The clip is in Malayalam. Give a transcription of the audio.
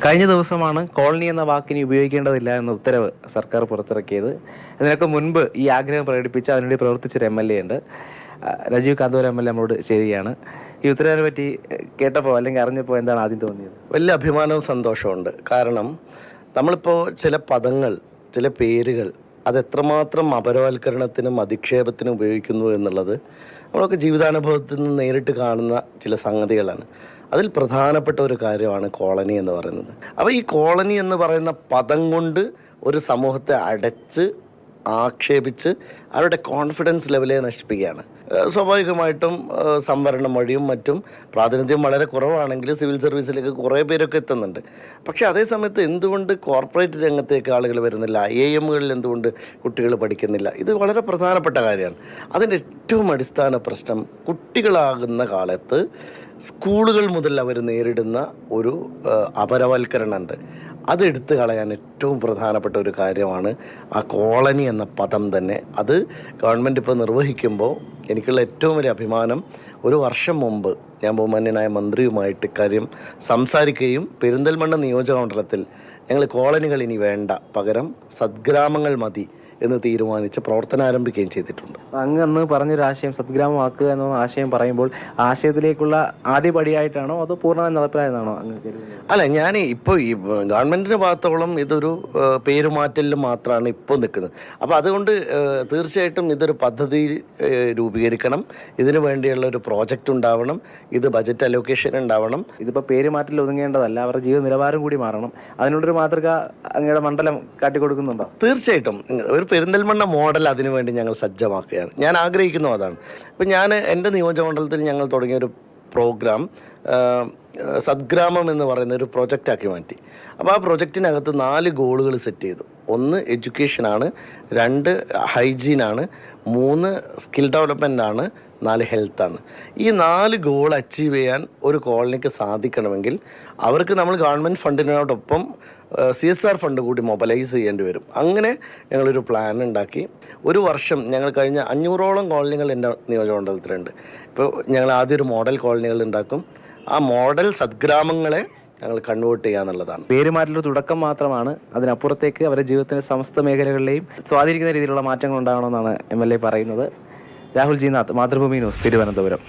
കഴിഞ്ഞ ദിവസമാണ് കോളനി എന്ന വാക്കിനി ഉപയോഗിക്കേണ്ടതില്ല എന്ന ഉത്തരവ് സർക്കാർ പുറത്തിറക്കിയത്. ഇതിനൊക്കെ മുൻപ് ഈ ആഗ്രഹം പ്രകടിപ്പിച്ച് അതിനുവേണ്ടി പ്രവർത്തിച്ചൊരു MLA ഉണ്ട്, രാജീവ് കാന്തപുരം MLA നമ്മളോട് ശരിയാണ്. ഈ ഉത്തരവിനെ പറ്റി കേട്ടപ്പോൾ അല്ലെങ്കിൽ അറിഞ്ഞപ്പോൾ എന്താണ് ആദ്യം തോന്നിയത്? വലിയ അഭിമാനവും സന്തോഷമുണ്ട്. കാരണം നമ്മളിപ്പോൾ ചില പദങ്ങൾ, ചില പേരുകൾ അതെത്രമാത്രം അപരവൽക്കരണത്തിനും അധിക്ഷേപത്തിനും ഉപയോഗിക്കുന്നു എന്നുള്ളത് നമ്മളൊക്കെ ജീവിതാനുഭവത്തിൽ നിന്ന് നേരിട്ട് കാണുന്ന ചില സംഗതികളാണ്. അതിൽ പ്രധാനപ്പെട്ട ഒരു കാര്യമാണ് കോളനി എന്ന് പറയുന്നത്. അപ്പോൾ ഈ കോളനി എന്ന് പറയുന്ന പദം കൊണ്ട് ഒരു സമൂഹത്തെ അടച്ച് ആക്ഷേപിച്ച് അവരുടെ കോൺഫിഡൻസ് ലെവലെ നശിപ്പിക്കുകയാണ്. സ്വാഭാവികമായിട്ടും സംവരണം വഴിയും മറ്റും പ്രാതിനിധ്യം വളരെ കുറവാണെങ്കിൽ സിവിൽ സർവീസിലേക്ക് കുറേ പേരൊക്കെ എത്തുന്നുണ്ട്. പക്ഷേ അതേ സമയത്ത് എന്തുകൊണ്ട് കോർപ്പറേറ്റ് രംഗത്തേക്ക് ആളുകൾ വരുന്നില്ല, IIMകളിൽ എന്തുകൊണ്ട് കുട്ടികൾ പഠിക്കുന്നില്ല? ഇത് വളരെ പ്രധാനപ്പെട്ട കാര്യമാണ്. അതിൻ്റെ ഏറ്റവും അടിസ്ഥാന പ്രശ്നം കുട്ടികളാകുന്ന കാലത്ത് സ്കൂളുകൾ മുതൽ അവർ നേരിടുന്ന ഒരു അപരവൽക്കരണമുണ്ട്. അതെടുത്തു കളയാൻ ഏറ്റവും പ്രധാനപ്പെട്ട ഒരു കാര്യമാണ് ആ കോളനി എന്ന പദം തന്നെ. അത് ഗവൺമെൻറ് ഇപ്പോൾ നിർവഹിക്കുമ്പോൾ എനിക്കുള്ള ഏറ്റവും വലിയ അഭിമാനം, ഒരു വർഷം മുമ്പ് ഞാൻ ബഹുമാന്യനായ മന്ത്രിയുമായിട്ട് ഇക്കാര്യം സംസാരിക്കുകയും പെരിന്തൽമണ്ണ നിയോജകമണ്ഡലത്തിൽ ഞങ്ങൾ കോളനികൾ ഇനി വേണ്ട, പകരം സദ്ഗ്രാമങ്ങൾ മതി എന്ന് തീരുമാനിച്ച് പ്രവർത്തനം ആരംഭിക്കുകയും ചെയ്തിട്ടുണ്ട്. അങ്ങ് അന്ന് പറഞ്ഞൊരു ആശയം സദ്ഗ്രാമമാക്കുക എന്ന ആശയം പറയുമ്പോൾ ആശയത്തിലേക്കുള്ള ആദ്യപടിയായിട്ടാണോ അതോ പൂർണ്ണമായി നടപ്പിലായതാണോ അങ്ങ്? അല്ല, ഞാൻ ഇപ്പോൾ ഈ ഗവൺമെൻറ്റിൻ്റെ ഭാഗത്തോളം ഇതൊരു പേരുമാറ്റലിൽ മാത്രമാണ് ഇപ്പോൾ നിൽക്കുന്നത്. അപ്പോൾ അതുകൊണ്ട് തീർച്ചയായിട്ടും ഇതൊരു പദ്ധതി രൂപീകരിക്കണം, ഇതിനു വേണ്ടിയുള്ള ഒരു പ്രോജക്റ്റ് ഉണ്ടാവണം, ഇത് ബജറ്റ് അലോക്കേഷൻ ഉണ്ടാവണം. ഇതിപ്പോൾ പേരുമാറ്റൽ ഒതുങ്ങേണ്ടതല്ല, അവരുടെ ജീവിത നിലവാരം കൂടി മാറണം. അതിനുള്ളൊരു മാതൃക അങ്ങയുടെ മണ്ഡലം കാട്ടിക്കൊടുക്കുന്നുണ്ടോ? തീർച്ചയായിട്ടും ഒരു പെരിന്തൽമണ്ണ മോഡൽ അതിനുവേണ്ടി ഞങ്ങൾ സജ്ജമാക്കുകയാണ്. ഞാൻ ആഗ്രഹിക്കുന്നു അതാണ്. ഇപ്പം ഞാൻ എൻ്റെ നിയോജകമണ്ഡലത്തിൽ ഞങ്ങൾ തുടങ്ങിയൊരു പ്രോഗ്രാം സദ്ഗ്രാമം എന്ന് പറയുന്ന ഒരു പ്രൊജക്റ്റാക്കി മാറ്റി. അപ്പോൾ ആ പ്രൊജക്റ്റിനകത്ത് 4 ഗോളുകൾ സെറ്റ് ചെയ്തു. 1 എഡ്യൂക്കേഷനാണ്, 2 ഹൈജീനാണ്, 3 സ്കിൽ ഡെവലപ്മെൻ്റാണ്, 4 ഹെൽത്താണ്. ഈ 4 ഗോൾ അച്ചീവ് ചെയ്യാൻ ഒരു കോളനിക്ക് സാധിക്കണമെങ്കിൽ അവർക്ക് നമ്മൾ ഗവൺമെൻറ് ഫണ്ടിനോടൊപ്പം CSR ഫണ്ട് കൂടി മൊബിലൈസ് ചെയ്യേണ്ടി വരും. അങ്ങനെ ഞങ്ങളൊരു പ്ലാൻ ഉണ്ടാക്കി. ഒരു വർഷം ഞങ്ങൾ കഴിഞ്ഞ 500ഓളം കോളനികൾ എൻ്റെ നിയോജകമണ്ഡലത്തിലുണ്ട്. ഇപ്പോൾ ഞങ്ങൾ ആദ്യം ഒരു മോഡൽ കോളനികൾ ഉണ്ടാക്കും. ആ മോഡൽ സദ്ഗ്രാമങ്ങളെ ഞങ്ങൾ കൺവേർട്ട് ചെയ്യുക എന്നുള്ളതാണ്. പേരുമാറ്റലൊരു തുടക്കം മാത്രമാണ്, അതിനപ്പുറത്തേക്ക് അവരുടെ ജീവിതത്തിൻ്റെ സമസ്ത മേഖലകളിലെയും സ്വാധീനിക്കുന്ന രീതിയിലുള്ള മാറ്റങ്ങൾ ഉണ്ടാകണമെന്നാണ് MLA പറയുന്നത്. Rahul G Nath, Mathrubhumi news, Thiruvananthapuram.